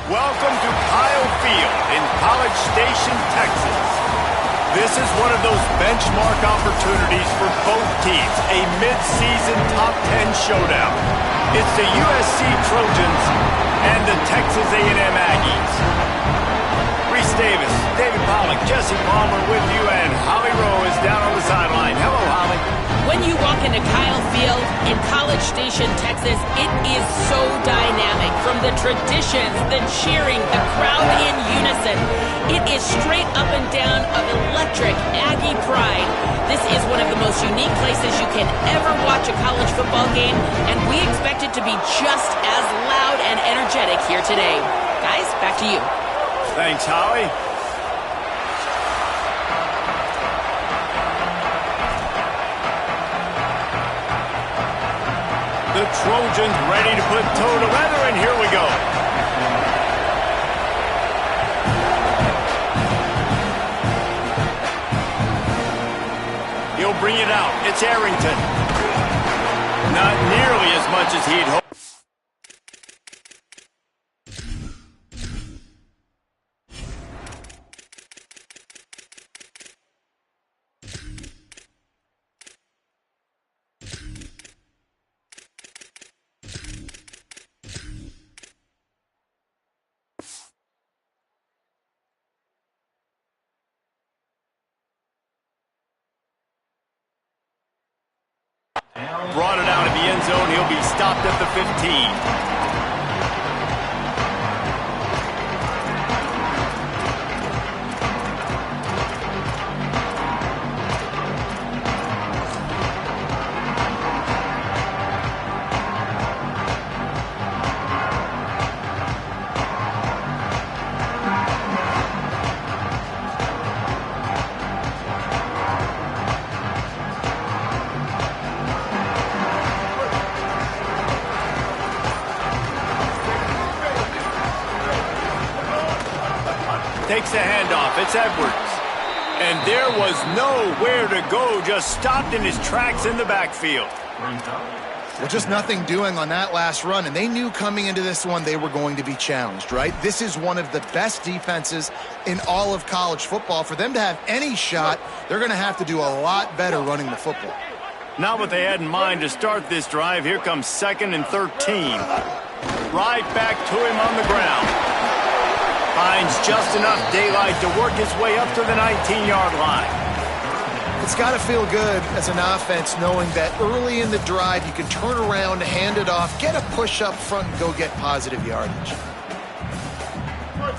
Welcome to Kyle Field in College Station, Texas. This is one of those benchmark opportunities for both teams, a mid-season top 10 showdown. It's the USC Trojans and the Texas A&M Aggies. Reese Davis, David Pollack, Jesse Palmer with you, and Holly Rowe is down on the sideline. Hello, Holly. When you walk into Kyle Field in College Station, Texas, it is so dynamic. From the traditions, the cheering, the crowd in unison, it is straight up and down of electric Aggie pride. This is one of the most unique places you can ever watch a college football game, and we expect it to be just as loud and energetic here today. Guys, back to you. Thanks, Holly. The Trojans ready to put toe to leather, and here we go. He'll bring it out. It's Arrington. Not nearly as much as he'd hoped. Brought it out of the end zone. He'll be stopped at the 15. Takes the handoff. It's Edwards. And there was nowhere to go. Just stopped in his tracks in the backfield. Well, just nothing doing on that last run, and they knew coming into this one they were going to be challenged, right? This is one of the best defenses in all of college football. For them to have any shot, they're going to have to do a lot better running the football. Not what they had in mind to start this drive. Here comes 2nd and 13. Right back to him on the ground. Finds just enough daylight to work his way up to the 19-yard line. It's got to feel good as an offense knowing that early in the drive you can turn around, hand it off, get a push up front, and go get positive yardage.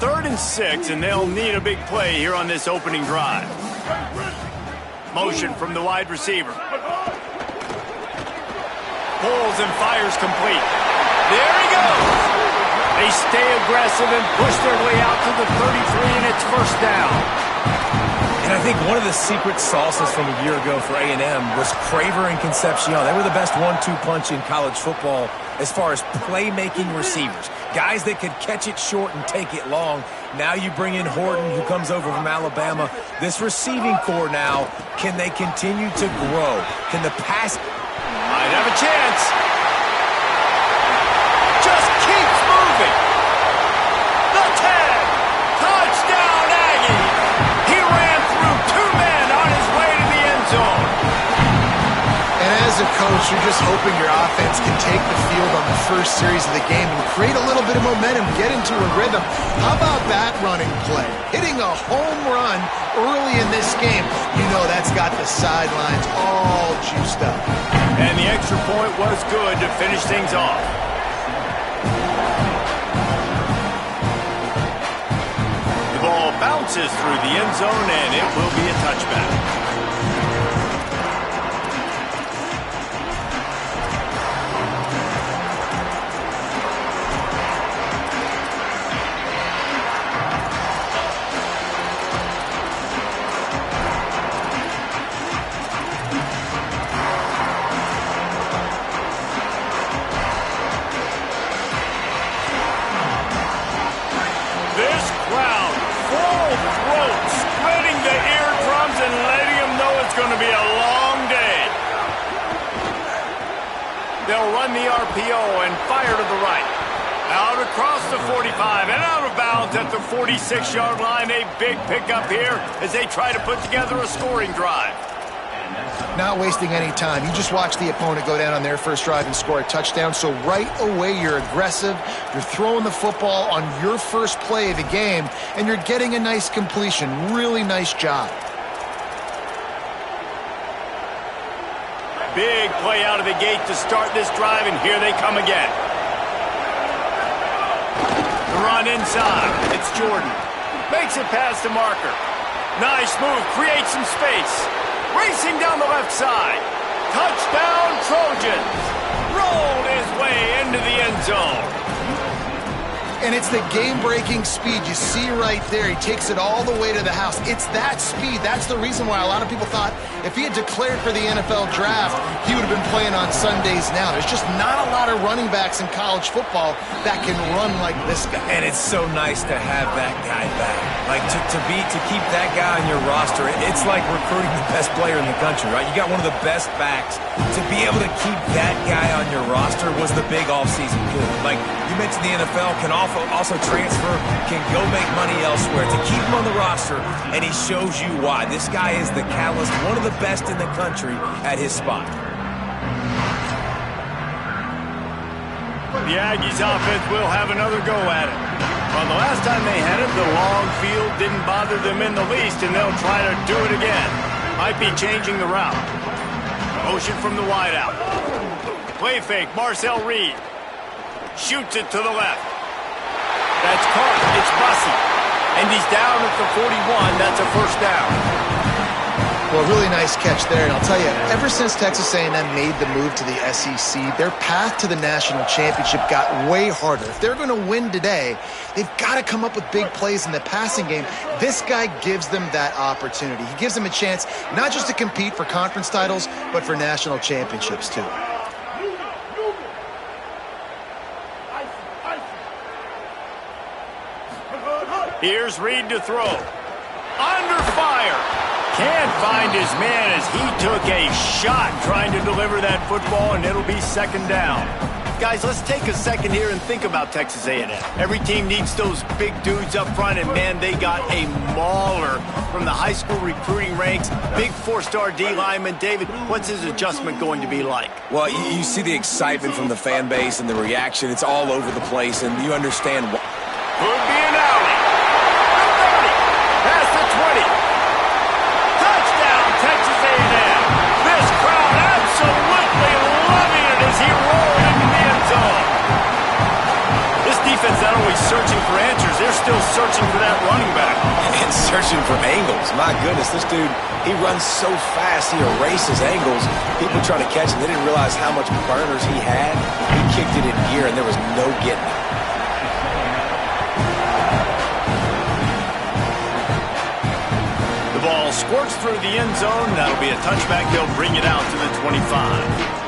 3rd and 6, and they'll need a big play here on this opening drive. Motion from the wide receiver. Pulls and fires complete. There he goes! They stay aggressive and push their way out to the 33, and it's 1st down. And I think one of the secret sauces from a year ago for A&M was Craver and Concepcion. They were the best 1-2 punch in college football as far as playmaking receivers. Guys that could catch it short and take it long. Now you bring in Horton, who comes over from Alabama. This receiving core now, can they continue to grow? Can the pass... Might have a chance. Just keeps moving. The 10. Touchdown, Aggie. He ran through 2 men on his way to the end zone. And as a coach, you're just hoping your offense can take the field on the first series of the game and create a little bit of momentum, get into a rhythm. How about that running play? Hitting a home run early in this game. You know that's got the sidelines all juiced up. And the extra point was good to finish things off. The ball bounces through the end zone, and it will be a touchback. They'll run the RPO and fire to the right. Out across the 45 and out of bounds at the 46-yard line. A big pickup here as they try to put together a scoring drive. Not wasting any time. You just watch the opponent go down on their first drive and score a touchdown. So right away, you're aggressive. You're throwing the football on your first play of the game, and you're getting a nice completion. Really nice job. Big play out of the gate to start this drive, and here they come again. The run inside. It's Jordan. Makes it past the marker. Nice move. Creates some space. Racing down the left side. Touchdown, Trojans. Rolled his way into the end zone. And it's the game-breaking speed you see right there. He takes it all the way to the house. It's that speed. That's the reason why a lot of people thought if he had declared for the NFL draft, he would have been playing on Sundays now. There's just not a lot of running backs in college football that can run like this guy. And it's so nice to have that guy back. Like, to keep that guy on your roster, it's like recruiting the best player in the country, right? You got one of the best backs. To be able to keep that guy on your roster was the big offseason coup. Like, you mentioned the NFL can also transfer, can go make money elsewhere. To keep him on the roster, and he shows you why. This guy is the catalyst, one of the best in the country at his spot. The Aggies offense will have another go at it. Well, the last time they had it, the long field didn't bother them in the least, and they'll try to do it again. Might be changing the route. Motion from the wideout. Play fake, Marcel Reed. Shoots it to the left. That's caught. It's Bussey. And he's down at the 41. That's a first down. Well, really nice catch there. And I'll tell you, ever since Texas A&M made the move to the SEC, their path to the national championship got way harder. If they're going to win today, they've got to come up with big plays in the passing game. This guy gives them that opportunity. He gives them a chance not just to compete for conference titles, but for national championships, too. Here's Reed to throw. Under fire. Can't find his man as he took a shot trying to deliver that football, and it'll be second down. Guys, let's take a second here and think about Texas A&M. Every team needs those big dudes up front, and, man, they got a mauler from the high school recruiting ranks. Big four-star D lineman. David, what's his adjustment going to be like? Well, you see the excitement from the fan base and the reaction. It's all over the place, and you understand why. Could be an alley. Past the 20. Touchdown, Texas A&M. This crowd absolutely loving it as he rolled into the end zone. This defense not only searching for answers, they're still searching for that running back. And searching for angles. My goodness, this dude, he runs so fast, he erases angles. People try to catch him. They didn't realize how much burners he had. He kicked it in gear, and there was no getting it. The ball squirts through the end zone. That'll be a touchback. They'll bring it out to the 25.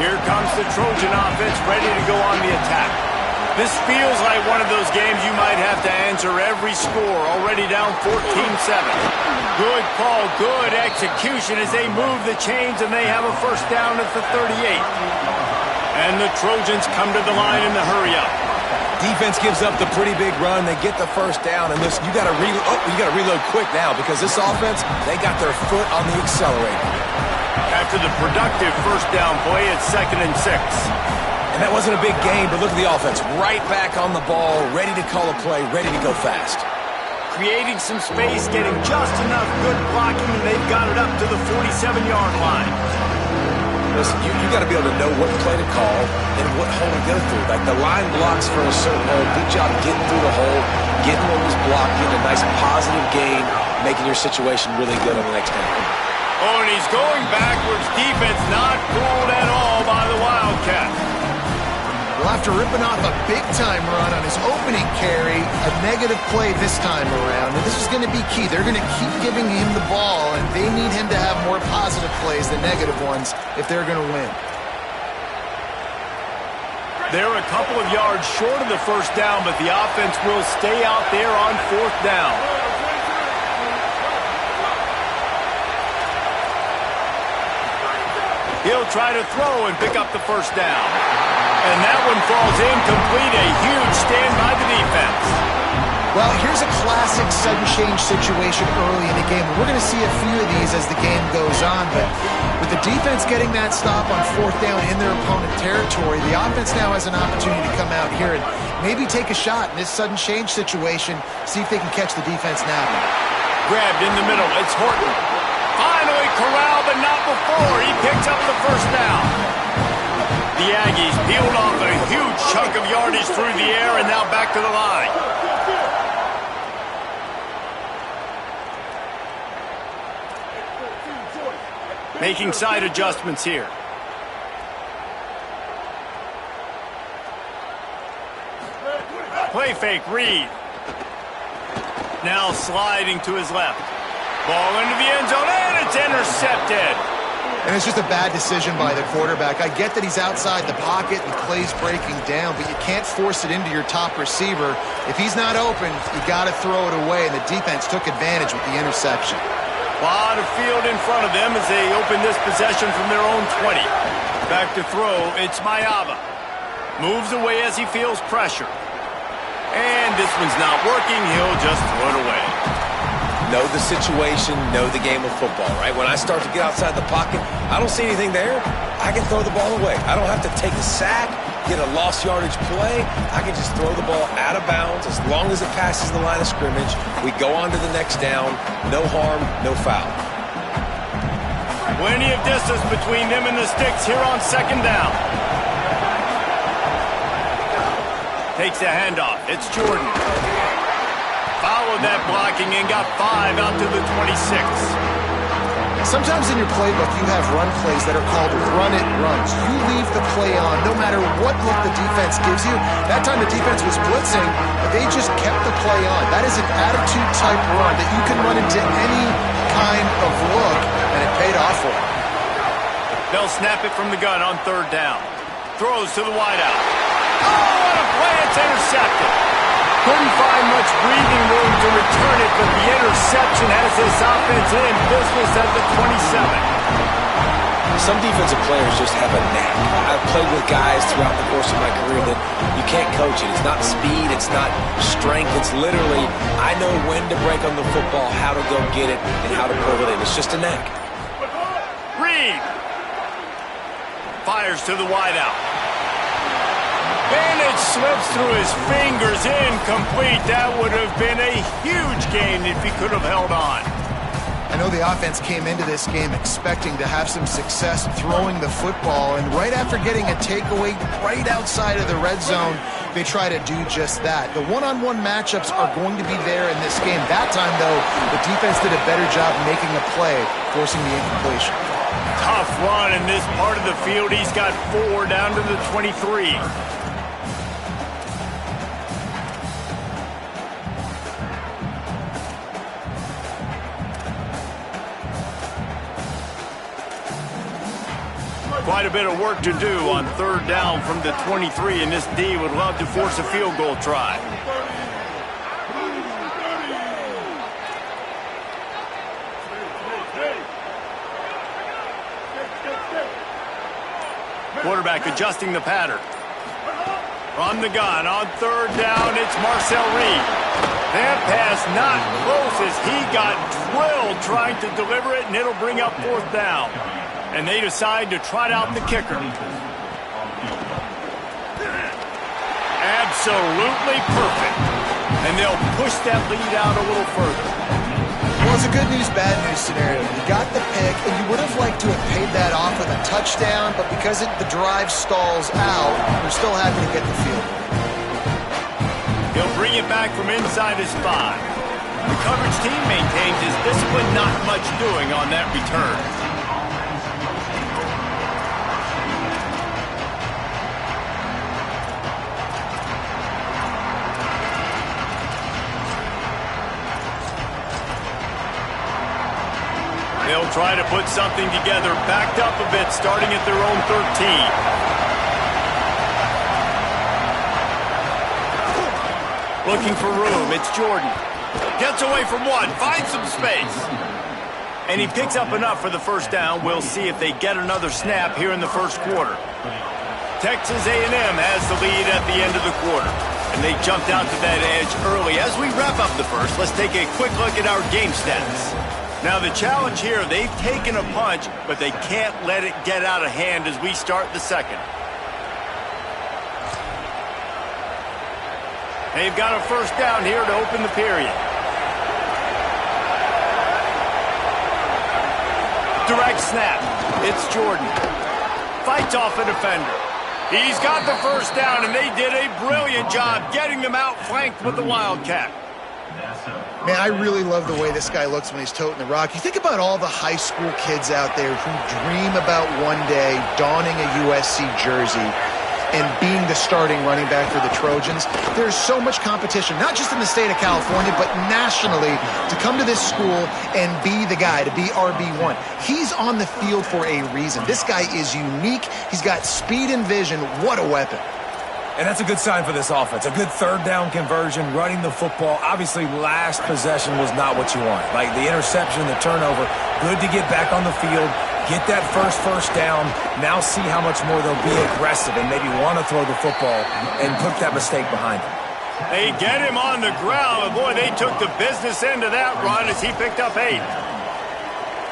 Here comes the Trojan offense ready to go on the attack. This feels like one of those games you might have to answer every score. Already down 14-7. Good call, good execution as they move the chains, and they have a first down at the 38. And the Trojans come to the line in the hurry-up. Defense gives up the pretty big run. They get the first down, and listen, you got to reload quick now because this offense, they got their foot on the accelerator. After the productive first down play, it's 2nd and 6. And that wasn't a big gain, but look at the offense. Right back on the ball, ready to call a play, ready to go fast. Creating some space, getting just enough good blocking, and they've got it up to the 47-yard line. Listen, you got to be able to know what play to call and what hole to go through. Like the line blocks for a certain hole. Good job getting through the hole, getting what was blocked, getting a nice positive gain, making your situation really good on the next down. Oh, and he's going backwards. Defense not fooled at all by the Wildcats. Well, after ripping off a big-time run on his opening carry, a negative play this time around, and this is going to be key. They're going to keep giving him the ball, and they need him to have more positive plays than negative ones if they're going to win. They're a couple of yards short of the first down, but the offense will stay out there on fourth down. He'll try to throw and pick up the first down. And that one falls incomplete. A huge stand by the defense. Well, here's a classic sudden change situation early in the game. We're going to see a few of these as the game goes on, but with the defense getting that stop on fourth down in their opponent territory, the offense now has an opportunity to come out here and maybe take a shot in this sudden change situation, see if they can catch the defense napping. Grabbed in the middle. It's Horton. Finally corralled, but not before. He picks up the first down. The Aggies peeled off a huge chunk of yardage through the air and now back to the line. Making side adjustments here. Play fake, Reed. Now sliding to his left. Ball into the end zone, and it's intercepted. And it's just a bad decision by the quarterback. I get that he's outside the pocket and the play's breaking down, but you can't force it into your top receiver. If he's not open, you got to throw it away, and the defense took advantage with the interception. A lot of field in front of them as they open this possession from their own 20. Back to throw, it's Ncaa. Moves away as he feels pressure. And this one's not working, he'll just throw it away. Know the situation, know the game of football, right? When I start to get outside the pocket, I don't see anything there, I can throw the ball away. I don't have to take a sack, get a lost yardage play. I can just throw the ball out of bounds as long as it passes the line of scrimmage. We go on to the next down. No harm, no foul. Plenty of distance between them and the sticks here on second down. Takes a handoff. It's Jordan. Followed that blocking and got 5 out to the 26. Sometimes in your playbook, you have run plays that are called run-it runs. You leave the play on no matter what look the defense gives you. That time the defense was blitzing, but they just kept the play on. That is an attitude-type run that you can run into any kind of look, and it paid off for them. They'll snap it from the gun on third down. Throws to the wideout. Oh, what a play! It's intercepted. Couldn't find much breathing room to return it, but the interception has this offense in business at the 27. Some defensive players just have a knack. I've played with guys throughout the course of my career that you can't coach it. It's not speed, it's not strength. It's literally, I know when to break on the football, how to go get it, and how to pull it in. It's just a knack. Reed fires to the wideout. Bandage slips through his fingers, incomplete. That would have been a huge gain if he could have held on. I know the offense came into this game expecting to have some success throwing the football, and right after getting a takeaway right outside of the red zone, they try to do just that. The one-on-one matchups are going to be there in this game. That time, though, the defense did a better job making a play, forcing the incompletion. Tough run in this part of the field. He's got 4 down to the 23. Quite a bit of work to do on third down from the 23, and this D would love to force a field goal try. Quarterback adjusting the pattern. From the gun on third down, it's Marcel Reed. That pass not close as he got drilled trying to deliver it, and it'll bring up fourth down. And they decide to trot out the kicker. Absolutely perfect. And they'll push that lead out a little further. Well, it's a good news, bad news scenario. You got the pick, and you would have liked to have paid that off with a touchdown, but because the drive stalls out, they're still happy to get the field goal. He'll bring it back from inside his 5. The coverage team maintains his discipline, not much doing on that return. They'll try to put something together, backed up a bit, starting at their own 13. looking for room. It's Jordan. Gets away from one, finds some space. And he picks up enough for the first down. We'll see if they get another snap here in the first quarter. Texas A&M has the lead at the end of the quarter. And they jumped out to that edge early. As we wrap up the first, let's take a quick look at our game stats. Now the challenge here, they've taken a punch, but they can't let it get out of hand as we start the second. They've got a first down here to open the period. Direct snap. It's Jordan. Fights off a defender. He's got the first down, and they did a brilliant job getting them outflanked with the Wildcat. Man, I really love the way this guy looks when he's toting the rock. You think about all the high school kids out there who dream about one day donning a USC jersey and being the starting running back for the Trojans. There's so much competition, not just in the state of California, but nationally, to come to this school and be the guy, to be RB1. He's on the field for a reason. This guy is unique. He's got speed and vision. What a weapon. And that's a good sign for this offense. A good third down conversion, running the football. Obviously, last possession was not what you want. Like the interception, the turnover, good to get back on the field, get that first down, now see how much more they'll be aggressive and maybe want to throw the football and put that mistake behind them. They get him on the ground, and boy, they took the business end of that run as he picked up 8.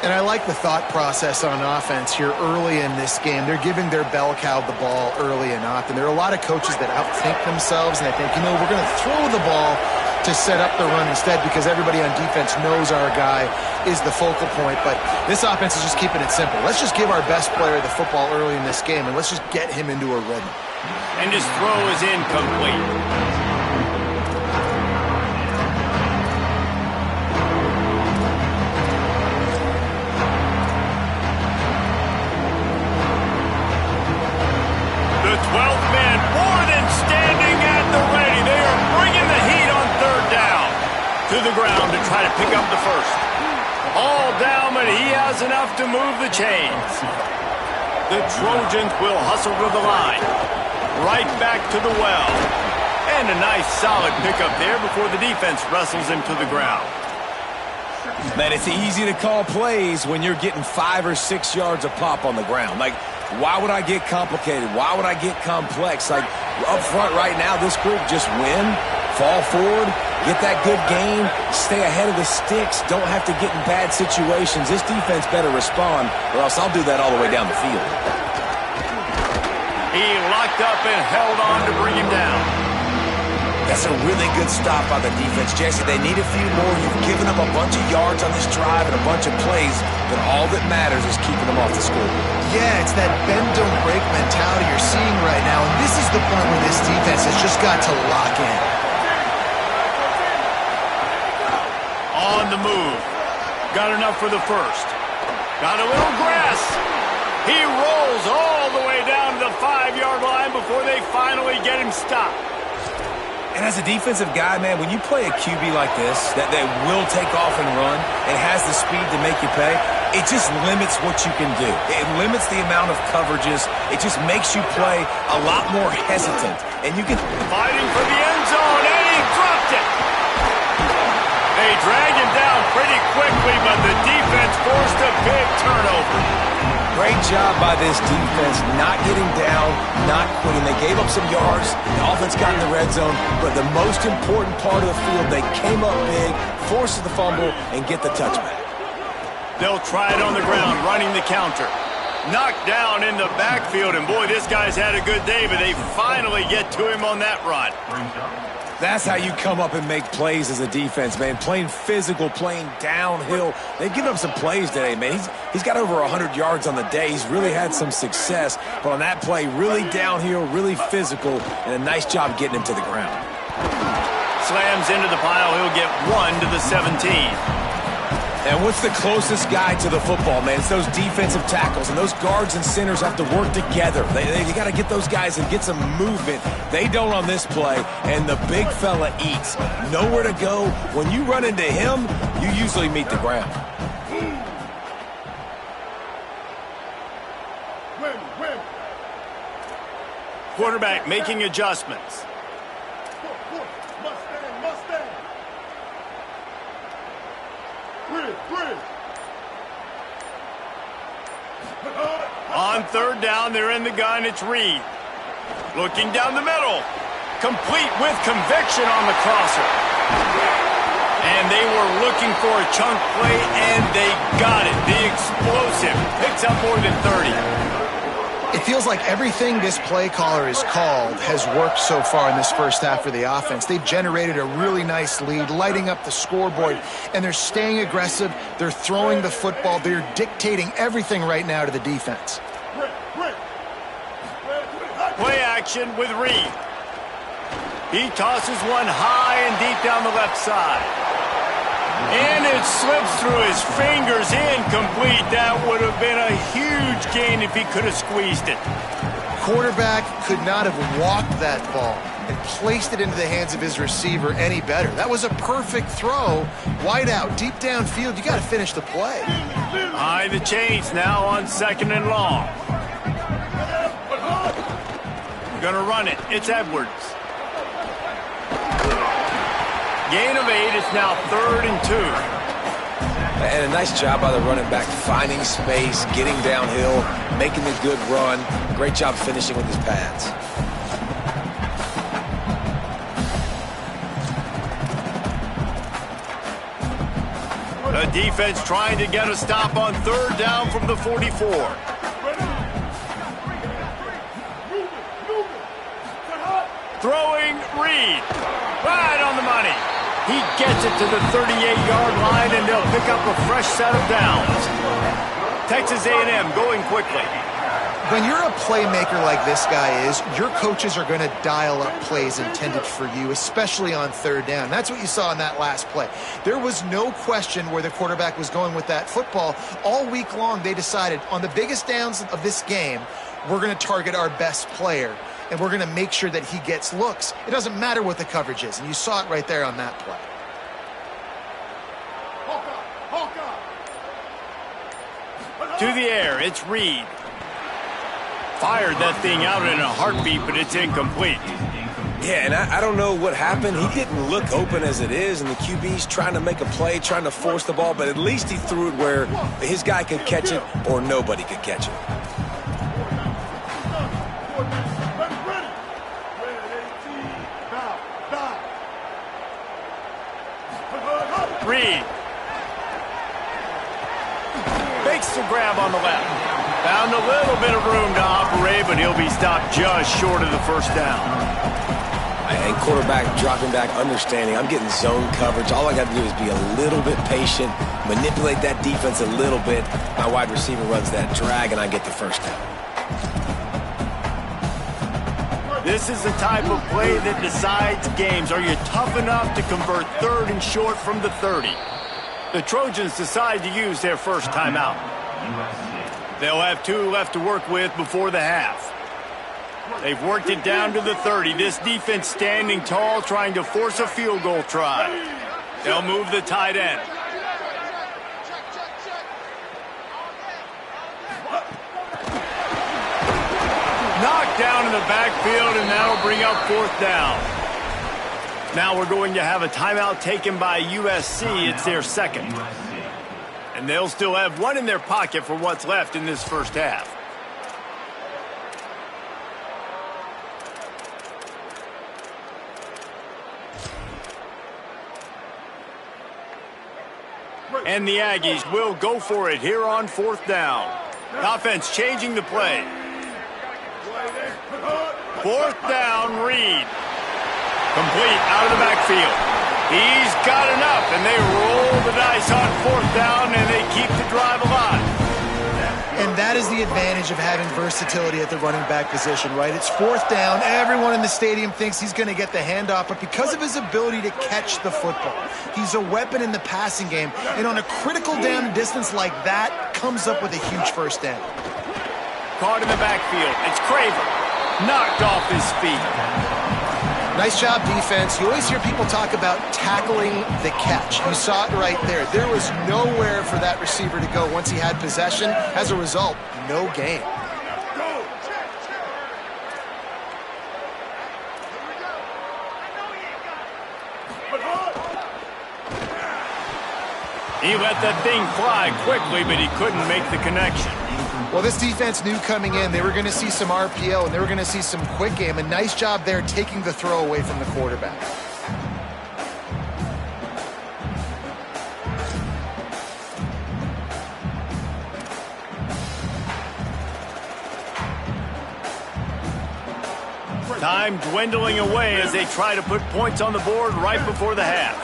And I like the thought process on offense here early in this game. They're giving their bell cow the ball early and often. There are a lot of coaches that outthink themselves, and they think, you know, we're going to throw the ball to set up the run instead because everybody on defense knows our guy is the focal point. But this offense is just keeping it simple. Let's just give our best player the football early in this game, and let's just get him into a rhythm. And his throw is incomplete. To the ground to try to pick up the first. All down, but he has enough to move the chains. The Trojans will hustle to the line. Right back to the well. And a nice solid pickup there before the defense wrestles him to the ground. Man, it's easy to call plays when you're getting 5 or 6 yards a pop on the ground. Like, why would I get complicated? Why would I get complex? Like, up front right now, this group just win, fall forward, get that good game, stay ahead of the sticks, don't have to get in bad situations. This defense better respond, or else I'll do that all the way down the field. He locked up and held on to bring him down. That's a really good stop by the defense, Jesse. They need a few more. You've given them a bunch of yards on this drive and a bunch of plays, but all that matters is keeping them off the scoreboard. Yeah, it's that bend, don't break mentality you're seeing right now, and this is the point where this defense has just got to lock in. On the move. Got enough for the first. Got a little grass. He rolls all the way down to the 5-yard line before they finally get him stopped. And as a defensive guy, man, when you play a QB like this, that will take off and run and has the speed to make you pay, it just limits what you can do. It limits the amount of coverages. It just makes you play a lot more hesitant. And you can... Fighting for the end zone, and he dropped it. They drag him down pretty quickly, but the defense forced a big turnover. Great job by this defense, not getting down, not quitting. They gave up some yards. The offense got in the red zone, but the most important part of the field, they came up big, forced the fumble, and get the touchback. They'll try it on the ground, running the counter. Knocked down in the backfield, and boy, this guy's had a good day, but they finally get to him on that run. That's how you come up and make plays as a defense, man. Playing physical, playing downhill. They've given up some plays today, man. He's got over 100 yards on the day. He's really had some success. But on that play, really downhill, really physical, and a nice job getting him to the ground. Slams into the pile. He'll get 1 to the 17. And what's the closest guy to the football, man? It's those defensive tackles, and those guards and centers have to work together. They got to get those guys and get some movement. They don't on this play, and the big fella eats. Nowhere to go. When you run into him, you usually meet the ground. Quarterback making adjustments. On third down, they're in the gun. It's Reed. Looking down the middle. Complete with conviction on the crosser. And they were looking for a chunk play, and they got it. The explosive picks up more than 30. It feels like everything this play caller has called has worked so far in this first half for the offense. They've generated a really nice lead, lighting up the scoreboard, and they're staying aggressive. They're throwing the football. They're dictating everything right now to the defense. Play action with Reed. He tosses one high and deep down the left side. And it slips through his fingers, incomplete. That would have been a huge gain if he could have squeezed it. Quarterback could not have walked that ball and placed it into the hands of his receiver any better. That was a perfect throw. Wide out, deep downfield. You got to finish the play. High the chains now on 2nd and long. Gonna run it. It's Edwards. Gain of 8. It's now 3rd and 2. And a nice job by the running back, finding space, getting downhill, making the good run. Great job finishing with his pads. The defense trying to get a stop on 3rd down from the 44. Throwing Reed. Right on the money. He gets it to the 38-yard line, and they'll pick up a fresh set of downs. Texas A&M going quickly. When you're a playmaker like this guy is, your coaches are going to dial up plays intended for you, especially on 3rd down. That's what you saw in that last play. There was no question where the quarterback was going with that football. All week long, they decided on the biggest downs of this game, we're going to target our best player, and we're going to make sure that he gets looks. It doesn't matter what the coverage is, and you saw it right there on that play. To the air, it's Reed. Fired that thing out in a heartbeat, but it's incomplete. Yeah, and I don't know what happened. He didn't look open as it is, and the QB's trying to make a play, trying to force the ball, but at least he threw it where his guy could catch it or nobody could catch it. Reed. Makes the grab on the left. Found a little bit of room to operate, but he'll be stopped just short of the 1st down. And quarterback dropping back, understanding I'm getting zone coverage. All I got to do is be a little bit patient, manipulate that defense a little bit. My wide receiver runs that drag, and I get the 1st down. This is the type of play that decides games. Are you tough enough to convert 3rd and short from the 30? The Trojans decide to use their first timeout. They'll have 2 left to work with before the half. They've worked it down to the 30. This defense standing tall, trying to force a field goal try. They'll move the tight end. Knocked down in the backfield, and that'll bring up 4th down. Now we're going to have a timeout taken by USC. It's their 2nd. And they'll still have 1 in their pocket for what's left in this first half. And the Aggies will go for it here on 4th down. Offense changing the play. 4th down, Reed. Complete out of the backfield. He's got enough, and they roll the dice on 4th down, and they keep the drive alive. And that is the advantage of having versatility at the running back position, right? It's 4th down. Everyone in the stadium thinks he's going to get the handoff, but because of his ability to catch the football, he's a weapon in the passing game. And on a critical down and distance like that, comes up with a huge 1st down. Caught in the backfield. It's Craver. Knocked off his feet. Nice job, defense. You always hear people talk about tackling the catch. You saw it right there. There was nowhere for that receiver to go once he had possession. As a result, no gain. He let that thing fly quickly, but he couldn't make the connection. Well, this defense knew coming in they were going to see some RPO and they were going to see some quick game. A nice job there taking the throw away from the quarterback. Time dwindling away as they try to put points on the board right before the half.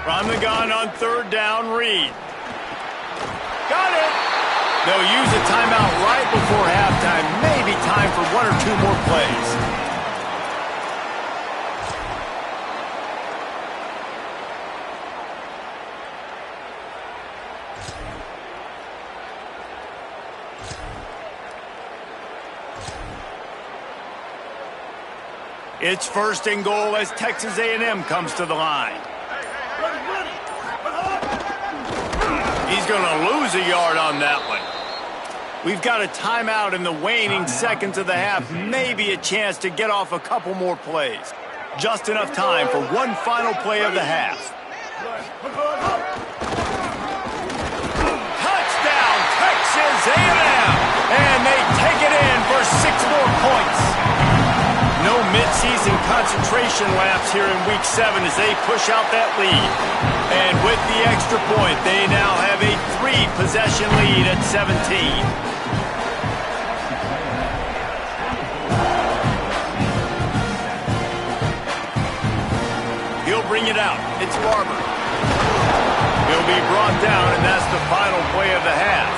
From the gun on third down, Reed. Got it. They'll use a timeout right before halftime. Maybe time for one or two more plays. It's first and goal as Texas A&M comes to the line. He's going to lose a yard on that one. We've got a timeout in the waning seconds of the half. Maybe a chance to get off a couple more plays. Just enough time for one final play of the half. Touchdown, Texas A&M! And they take it in for 6 more points. No midseason concentration lapse here in Week 7 as they push out that lead. And with the extra point, they now have a 3-possession lead at 17. He'll bring it out. It's Barber. He'll be brought down, and that's the final play of the half.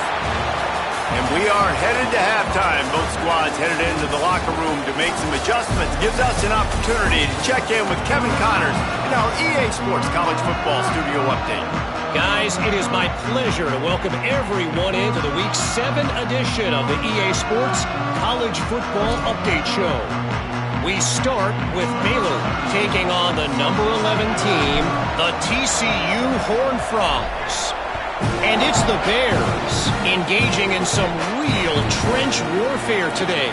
And we are headed to halftime. Both squads headed into the locker room to make some adjustments. Gives us an opportunity to check in with Kevin Connors in our EA Sports College Football Studio Update. Guys, it is my pleasure to welcome everyone into the Week 7 edition of the EA Sports College Football Update Show. We start with Baylor taking on the number 11 team, the TCU Horned Frogs. And it's the Bears engaging in some real trench warfare today.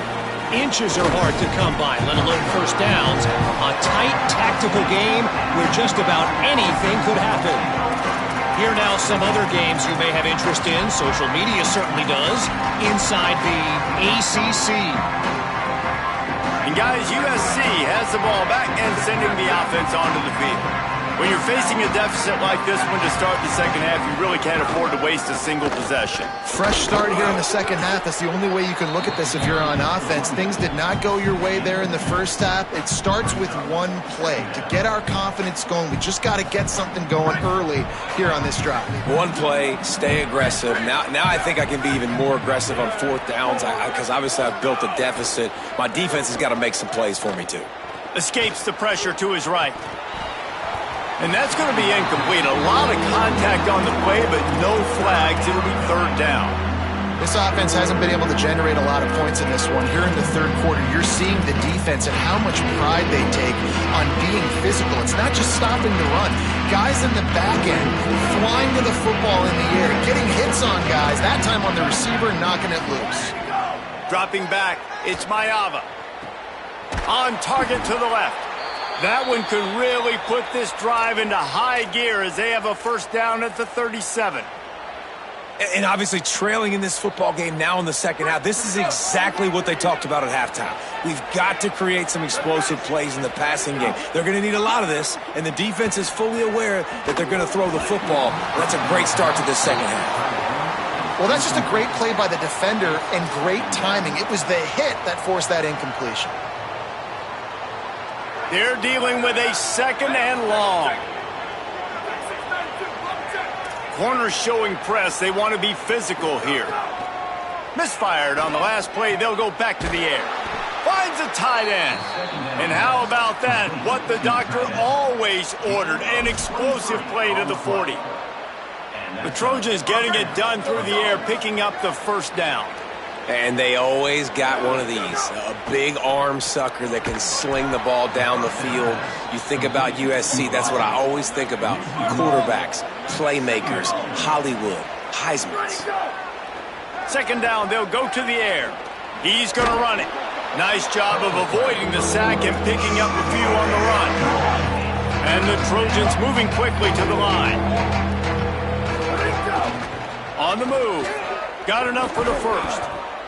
Inches are hard to come by, let alone first downs. A tight tactical game where just about anything could happen. Here now some other games you may have interest in. Social media certainly does. Inside the ACC. And guys, USC has the ball back and sending the offense onto the field. When you're facing a deficit like this one to start the second half, you really can't afford to waste a single possession. Fresh start here in the second half. That's the only way you can look at this if you're on offense. Things did not go your way there in the first half. It starts with one play. To get our confidence going, we just got to get something going early here on this drive. One play, stay aggressive. Now I think I can be even more aggressive on fourth downs because obviously I've built a deficit. My defense has got to make some plays for me too. Escapes the pressure to his right. And that's going to be incomplete. A lot of contact on the play, but no flags. It'll be third down. This offense hasn't been able to generate a lot of points in this one. Here in the third quarter, you're seeing the defense and how much pride they take on being physical. It's not just stopping the run. Guys in the back end flying to the football in the air, getting hits on guys, that time on the receiver, knocking it loose. Dropping back, it's Mayava. On target to the left. That one could really put this drive into high gear as they have a first down at the 37. And obviously trailing in this football game now in the second half, this is exactly what they talked about at halftime. We've got to create some explosive plays in the passing game. They're going to need a lot of this, and the defense is fully aware that they're going to throw the football. That's a great start to this second half. Well, that's just a great play by the defender and great timing. It was the hit that forced that incompletion. They're dealing with a second and long. Corners showing press. They want to be physical here. Misfired on the last play. They'll go back to the air. Finds a tight end. And how about that? What the doctor always ordered. An explosive play to the 40. The Trojans getting it done through the air, picking up the first down. And they always got one of these, a big arm sucker that can sling the ball down the field. You think about USC, that's what I always think about. Quarterbacks, playmakers, Hollywood, Heisman's. Second down, they'll go to the air. He's going to run it. Nice job of avoiding the sack and picking up a few on the run. And the Trojans moving quickly to the line. On the move. Got enough for the first.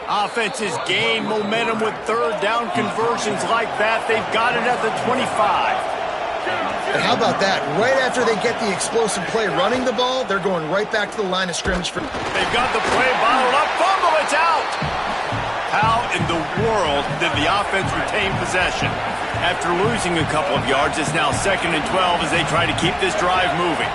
Offenses gain momentum with third down conversions like that. They've got it at the 25. And how about that? Right after they get the explosive play running the ball, they're going right back to the line of scrimmage. They've got the play bottled up. Fumble, it's out! How in the world did the offense retain possession? After losing a couple of yards, it's now 2nd and 12 as they try to keep this drive moving.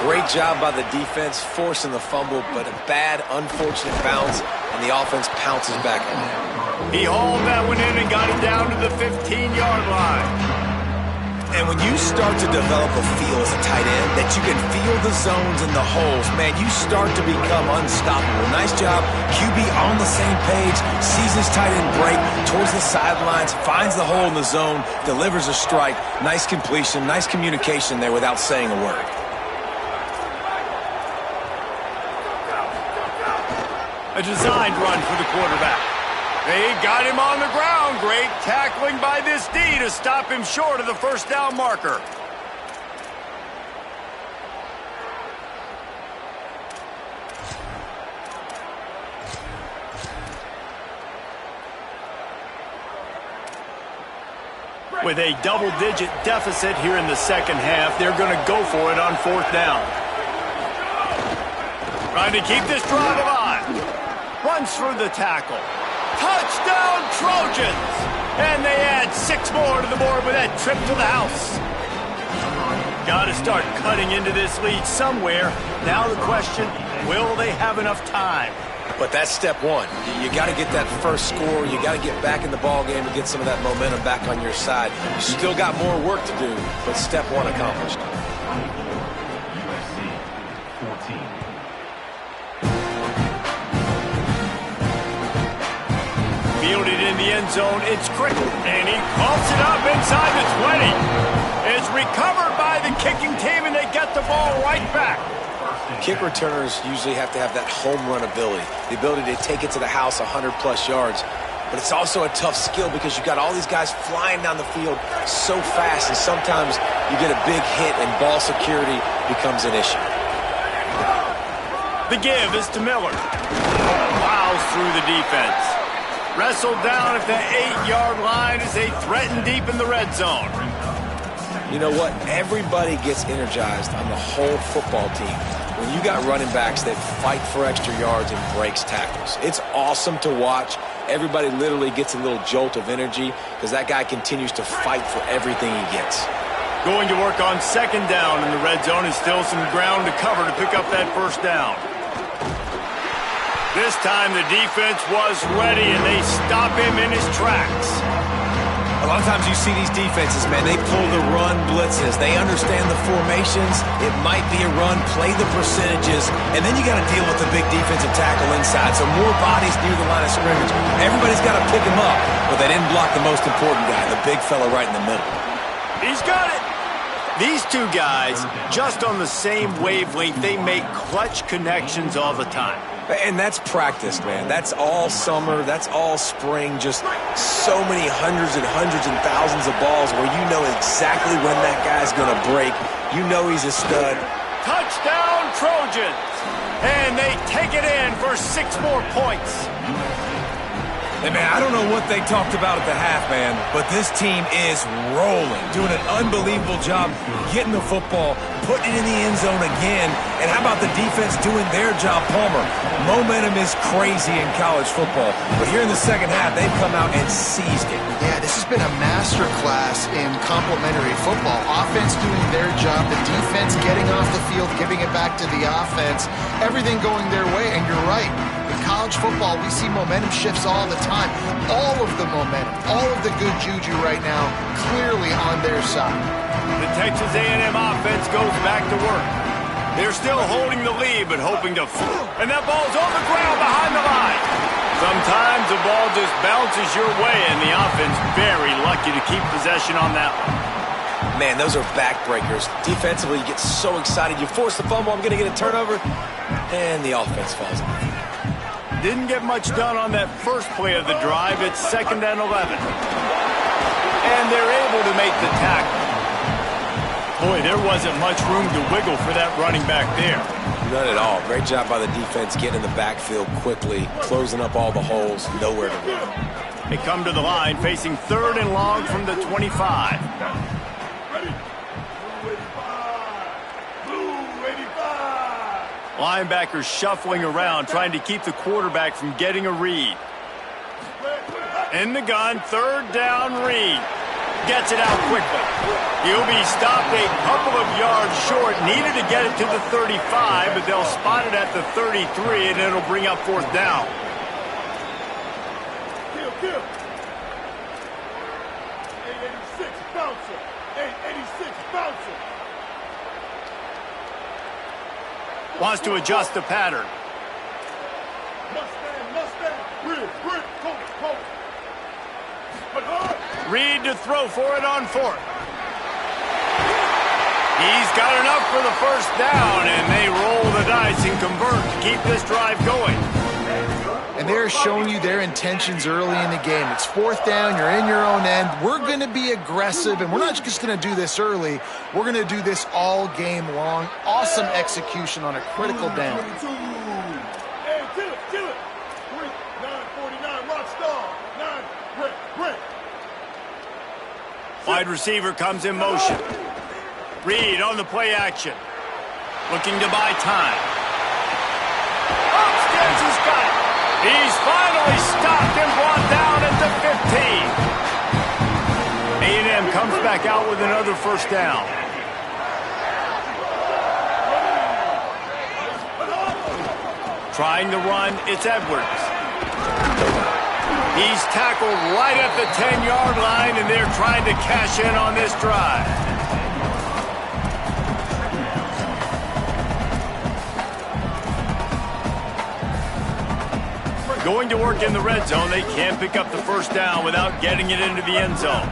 Great job by the defense forcing the fumble, but a bad, unfortunate bounce, and the offense pounces back on it. He hauled that one in and got it down to the 15-yard line. And when you start to develop a feel as a tight end that you can feel the zones and the holes, man, you start to become unstoppable. Nice job. QB on the same page, sees his tight end break towards the sidelines, finds the hole in the zone, delivers a strike. Nice completion, nice communication there without saying a word. A designed run for the quarterback. They got him on the ground. Great tackling by this D to stop him short of the first down marker. With a double-digit deficit here in the second half, they're going to go for it on 4th down. Trying to keep this drive alive. Runs through the tackle. Touchdown, Trojans! And they add 6 more to the board with that trip to the house. Got to start cutting into this lead somewhere. Now the question, will they have enough time? But that's step one. You got to get that first score. You got to get back in the ball game and get some of that momentum back on your side. You still got more work to do, but step one accomplished. Fielded in the end zone, it's Crickle, and he pumps it up inside the 20. It's recovered by the kicking team, and they get the ball right back. Kick returners usually have to have that home run ability, the ability to take it to the house 100-plus yards. But it's also a tough skill because you've got all these guys flying down the field so fast, and sometimes you get a big hit and ball security becomes an issue. The give is to Miller. Plows through the defense. Wrestled down at the 8-yard line as they threaten deep in the red zone. You know what? Everybody gets energized on the whole football team when you got running backs that fight for extra yards and breaks tackles. It's awesome to watch. Everybody literally gets a little jolt of energy because that guy continues to fight for everything he gets. Going to work on 2nd down in the red zone and still some ground to cover to pick up that first down. This time the defense was ready, and they stop him in his tracks. A lot of times you see these defenses, man, they pull the run blitzes. They understand the formations. It might be a run, play the percentages, and then you got to deal with the big defensive tackle inside. So more bodies near the line of scrimmage. Everybody's got to pick him up, but they didn't block the most important guy, the big fella right in the middle. He's got it. These two guys, just on the same wavelength, they make clutch connections all the time. And that's practice, man. That's all summer. That's all spring. Just so many hundreds and thousands of balls where you know exactly when that guy's going to break. You know he's a stud. Touchdown, Trojans! And they take it in for 6 more points. Hey, man, I don't know what they talked about at the half, man, but this team is rolling, doing an unbelievable job getting the football, putting it in the end zone again, and how about the defense doing their job, Palmer? Momentum is crazy in college football, but here in the second half, they've come out and seized it. Yeah, this has been a masterclass in complementary football. Offense doing their job, the defense getting off the field, giving it back to the offense, everything going their way, and you're right. In college football, we see momentum shifts all the time. All of the momentum, all of the good juju right now, clearly on their side. The Texas A&M offense goes back to work. They're still holding the lead, but hoping to... And that ball's on the ground behind the line. Sometimes the ball just bounces your way, and the offense very lucky to keep possession on that one. Man, those are backbreakers. Defensively, you get so excited. You force the fumble, I'm going to get a turnover, and the offense falls off. Didn't get much done on that first play of the drive. It's 2nd and 11. And they're able to make the tackle. Boy, there wasn't much room to wiggle for that running back there. None at all. Great job by the defense getting in the backfield quickly, closing up all the holes, nowhere to run. They come to the line facing 3rd and long from the 25. Linebackers shuffling around, trying to keep the quarterback from getting a read. In the gun, 3rd down, Reed. Gets it out quickly. He'll be stopped a couple of yards short. Needed to get it to the 35, but they'll spot it at the 33, and it'll bring up 4th down. Kill. 886 bouncer. 886 bouncer. Wants to adjust the pattern. Mustang. Reed, Colt. Reed to throw for it on 4th. He's got enough for the 1st down, and they roll the dice and convert to keep this drive going. And they're showing you their intentions early in the game. It's 4th down, you're in your own end. We're going to be aggressive, and we're not just going to do this early. We're going to do this all game long. Awesome execution on a critical down. Hey, kill it. 949, Rockstar. 9, Brent. Wide receiver comes in motion. Reed on the play action. Looking to buy time. Upstairs, he's got it. He's finally stopped and brought down at the 15. A&M comes back out with another 1st down. Trying to run, it's Edwards. He's tackled right at the 10-yard line, and they're trying to cash in on this drive. Going to work in the red zone. They can't pick up the 1st down without getting it into the end zone.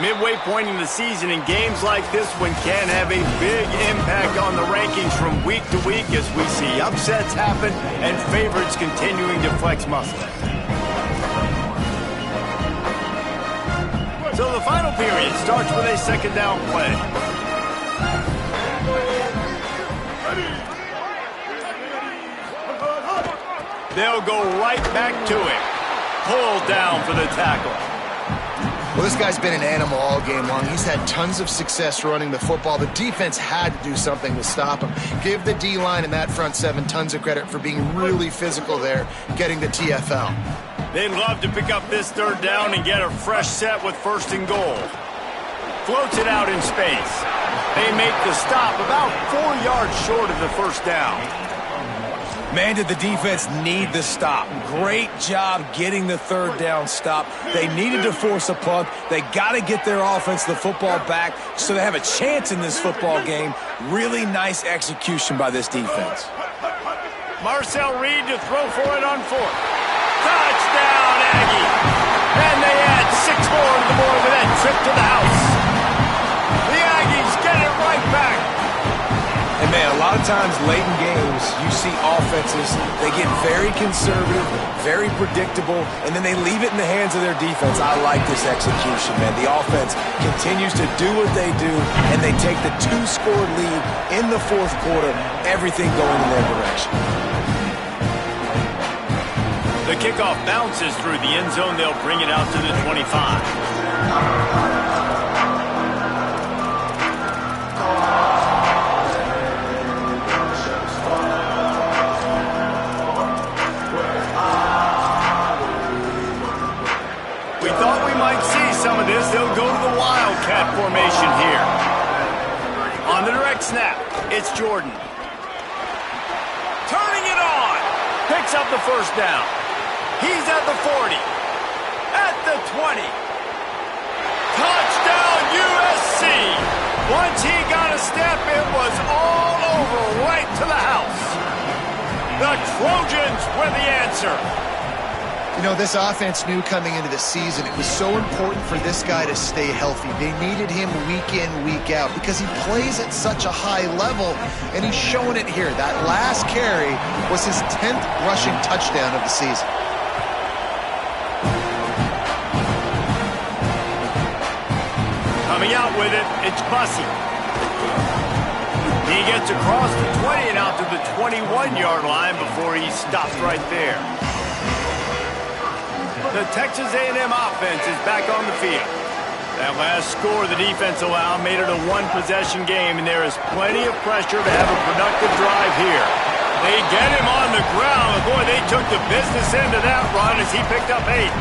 Midway point in the season, and games like this one can have a big impact on the rankings from week to week as we see upsets happen and favorites continuing to flex muscle. So the final period starts with a 2nd down play. They'll go right back to him. Pulled down for the tackle. Well, this guy's been an animal all game long. He's had tons of success running the football. The defense had to do something to stop him. Give the D-line and that front 7 tons of credit for being really physical there, getting the TFL. They'd love to pick up this 3rd down and get a fresh set with 1st and goal. Floats it out in space. They make the stop about 4 yards short of the 1st down. Man, did the defense need the stop. Great job getting the 3rd down stop. They needed to force a punt. They got to get their offense the football back so they have a chance in this football game. Really nice execution by this defense. Marcel Reed to throw for it on 4th. Touchdown, Aggie. And they add 6 more to the board with that trip to the house. The Aggies get it right back. And man, a lot of times late in games, you see offenses, they get very conservative, very predictable, and then they leave it in the hands of their defense. I like this execution, man. The offense continues to do what they do, and they take the 2-score lead in the 4th quarter, everything going in their direction. The kickoff bounces through the end zone. They'll bring it out to the 25. Some of this, they'll go to the Wildcat formation here. On the direct snap, it's Jordan. Turning it on. Picks up the 1st down. He's at the 40. At the 20. Touchdown USC. Once he got a step, it was all over right to the house. The Trojans were the answer. You know, this offense knew coming into the season it was so important for this guy to stay healthy. They needed him week in, week out because he plays at such a high level, and he's showing it here. That last carry was his 10th rushing touchdown of the season. Coming out with it, it's Bussey. He gets across the 20 and out to the 21-yard line before he stopped right there. The Texas A&M offense is back on the field. That last score the defense allowed made it a one-possession game, and there is plenty of pressure to have a productive drive here. They get him on the ground, and boy, they took the business end of that run as he picked up 8.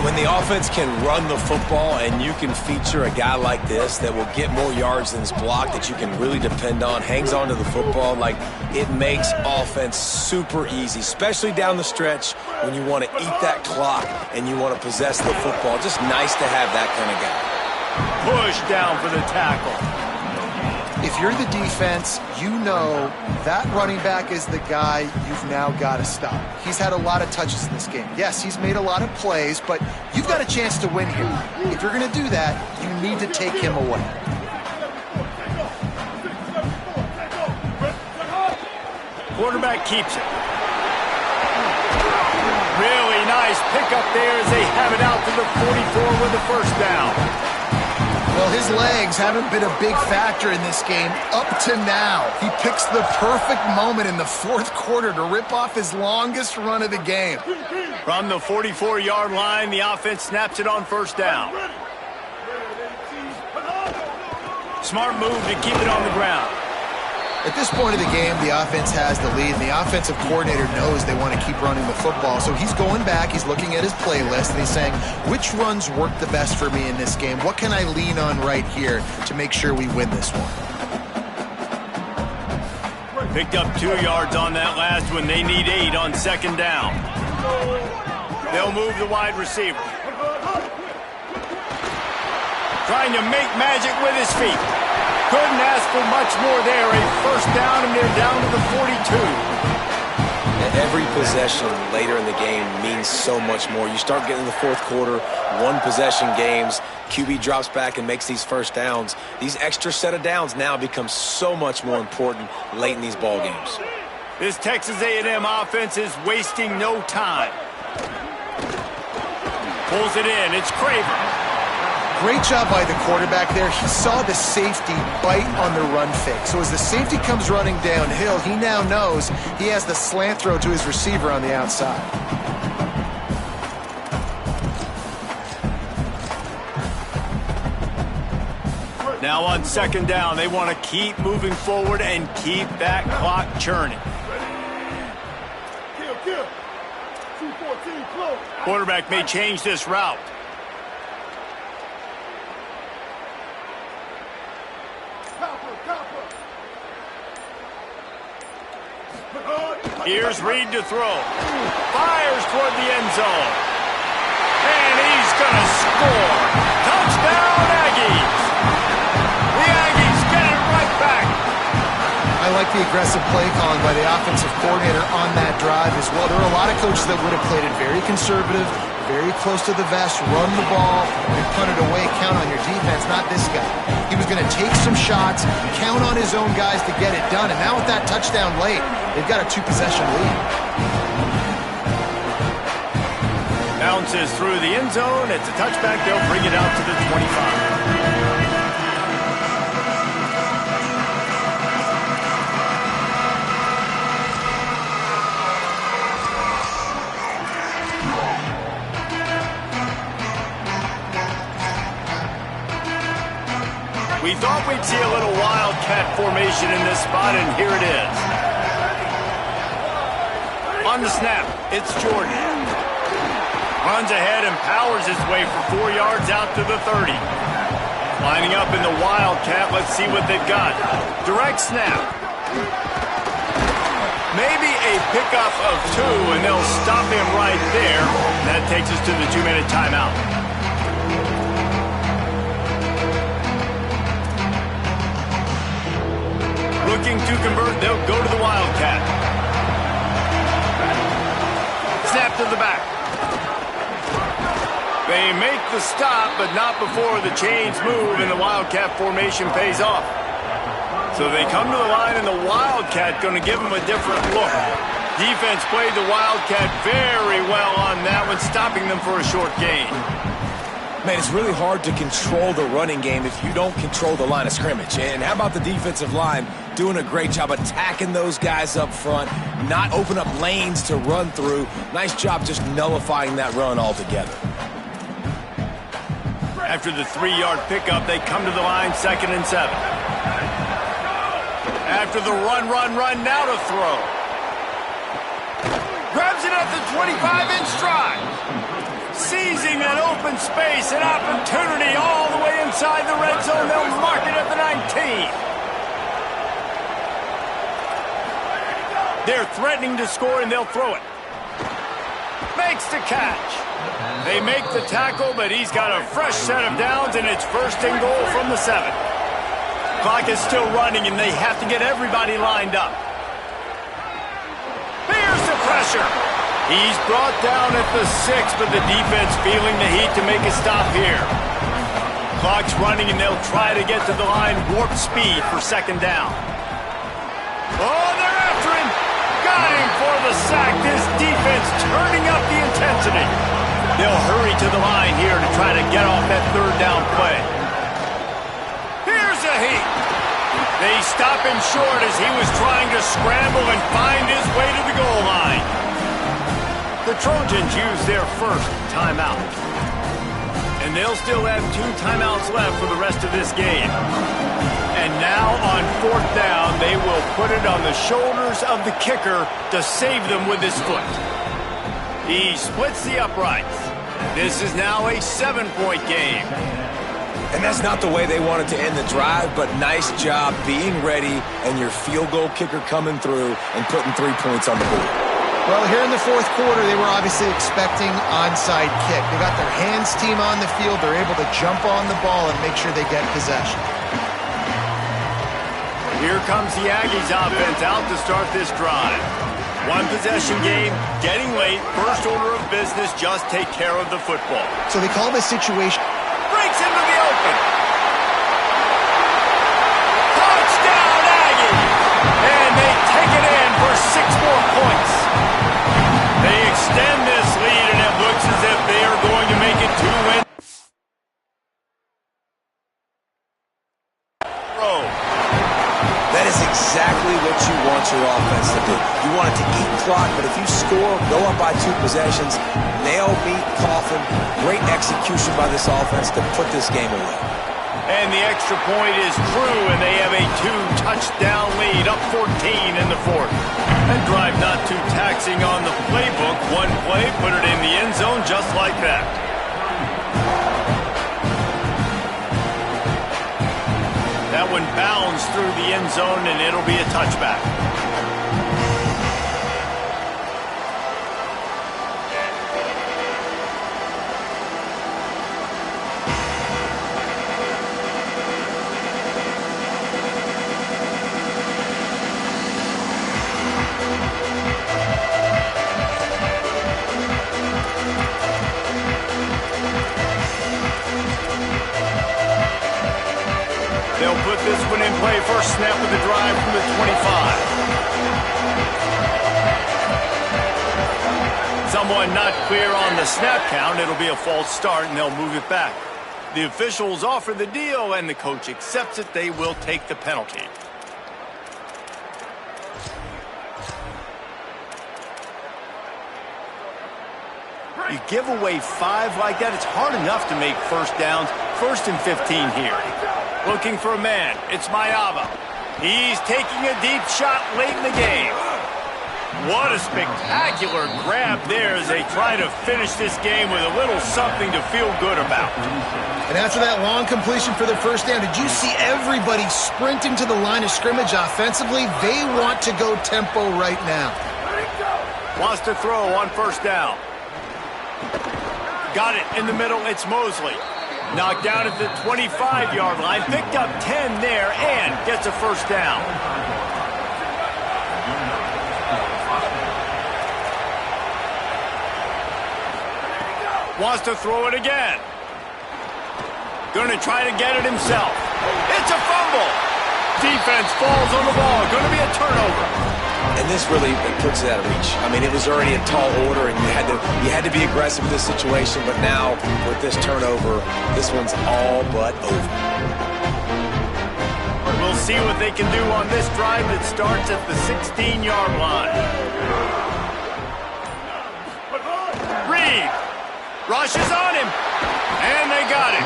When the offense can run the football and you can feature a guy like this that will get more yards than his block, that you can really depend on, hangs on to the football, like it makes offense super easy, especially down the stretch when you want to eat that clock and you want to possess the football. Just nice to have that kind of guy. Push down for the tackle. If you're the defense, you know that running back is the guy you've now got to stop. He's had a lot of touches in this game. Yes, he's made a lot of plays, but you've got a chance to win here. If you're going to do that, you need to take him away. Quarterback keeps it. Really nice pickup there as they have it out to the 44 with the first down. Well, his legs haven't been a big factor in this game up to now. He picks the perfect moment in the fourth quarter to rip off his longest run of the game. From the 44-yard line, the offense snaps it on first down. Smart move to keep it on the ground. At this point of the game, the offense has the lead, and the offensive coordinator knows they want to keep running the football. So he's going back, he's looking at his playlist, and he's saying, which runs work the best for me in this game? What can I lean on right here to make sure we win this one? Picked up 2 yards on that last one. They need 8 on second down. They'll move the wide receiver. Trying to make magic with his feet. Couldn't ask for much more there. A first down, and they're down to the 42. Every possession later in the game means so much more. You start getting in the fourth quarter, one-possession games, QB drops back and makes these first downs. These extra set of downs now become so much more important late in these ball games. This Texas A&M offense is wasting no time. Pulls it in. It's Craver. Great job by the quarterback there. He saw the safety bite on the run fake. So as the safety comes running downhill, he now knows he has the slant throw to his receiver on the outside. Now on second down, they want to keep moving forward and keep that clock churning. Kill. 214 close. Quarterback may change this route. Here's Reed to throw. Fires toward the end zone. And he's going to score. Touchdown, Aggies. The Aggies get it right back. I like the aggressive play calling by the offensive coordinator on that drive as well. There are a lot of coaches that would have played it very conservative, very close to the vest, run the ball, and punt it away, count on your defense. Not this guy. He was going to take some shots, count on his own guys to get it done. And now with that touchdown late, they've got a 2-possession lead. Bounces through the end zone. It's a touchback. They'll bring it out to the 25. We thought we'd see a little wildcat formation in this spot, and here it is. On the snap, it's Jordan. Runs ahead and powers his way for 4 yards out to the 30. Lining up in the wildcat, let's see what they've got. Direct snap. Maybe a pickup of 2, and they'll stop him right there. That takes us to the 2-minute timeout. Looking to convert, they'll go to the wildcat. Snap to the back. They make the stop, but not before the chains move and the Wildcat formation pays off. So they come to the line, and the Wildcat going to give them a different look. Defense played the Wildcat very well on that one, stopping them for a short gain. Man, it's really hard to control the running game if you don't control the line of scrimmage. And how about the defensive line doing a great job attacking those guys up front, not open up lanes to run through. Nice job just nullifying that run altogether. After the 3-yard pickup, they come to the line, 2nd and 7. After the run, now to throw. Grabs it at the 25-inch stride. Seizing that open space, an opportunity all the way inside the red zone. They'll mark it at the 19. They're threatening to score, and they'll throw it. Makes the catch. They make the tackle, but he's got a fresh set of downs, and it's 1st and goal from the 7. Clock is still running, and they have to get everybody lined up. Here's the pressure. He's brought down at the 6, but the defense feeling the heat to make a stop here. Clock's running, and they'll try to get to the line warp speed for 2nd down. Oh, they're after him. Got him for the sack. This defense turning up the intensity. They'll hurry to the line here to try to get off that 3rd down play. Here's a heat. They stop him short as he was trying to scramble and find his way to the goal line. The Trojans use their 1st timeout. And they'll still have 2 timeouts left for the rest of this game. And now on 4th down, they will put it on the shoulders of the kicker to save them with his foot. He splits the uprights. This is now a 7-point game. And that's not the way they wanted to end the drive, but nice job being ready and your field goal kicker coming through and putting 3 points on the board. Well, here in the 4th quarter, they were obviously expecting onside kick. They got their hands team on the field. They're able to jump on the ball and make sure they get possession. Here comes the Aggies offense out to start this drive. 1 possession game, getting late. First order of business, just take care of the football. So they call this situation. Breaks into the open. Touchdown, Aggies! And they take it in for 6 more points. They extend this lead, and it looks as if they are going to make it 2 wins. That is exactly what you want your offense to do. You want it to eat clock, but if you score, go up by 2 possessions, nail, beat, coffin. Great execution by this offense to put this game away. And the extra point is true, and they have a 2-touchdown lead, up 14 in the 4th. And drive not too taxing on the playbook. 1 play, put it in the end zone just like that. That one bounds through the end zone, and it'll be a touchback. They'll put this one in play. First snap of the drive from the 25. Someone not clear on the snap count. It'll be a false start, and they'll move it back. The officials offer the deal, and the coach accepts it. They will take the penalty. You give away 5 like that, it's hard enough to make first downs. 1st and 15 here. Looking for a man. It's Ncaa. He's taking a deep shot late in the game. What a spectacular grab there as they try to finish this game with a little something to feel good about. And after that long completion for the 1st down, did you see everybody sprinting to the line of scrimmage offensively? They want to go tempo right now. Wants to throw on 1st down. Got it in the middle. It's Mosley. Knocked down at the 25-yard line. Picked up 10 there and gets a 1st down. Wants to throw it again. Going to try to get it himself. It's a fumble. Defense falls on the ball. Going to be a turnover. And this really puts it out of reach. I mean, it was already a tall order, and you had to be aggressive in this situation. But now, with this turnover, this one's all but over. We'll see what they can do on this drive that starts at the 16-yard line. Reed rushes on him, and they got him.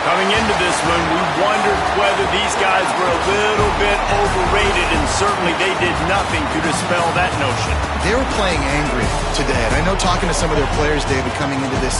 Coming into this one, we wondered whether these guys were a little bit overrated, and certainly they did nothing to dispel that notion. They were playing angry today, and I know talking to some of their players, David, coming into this game,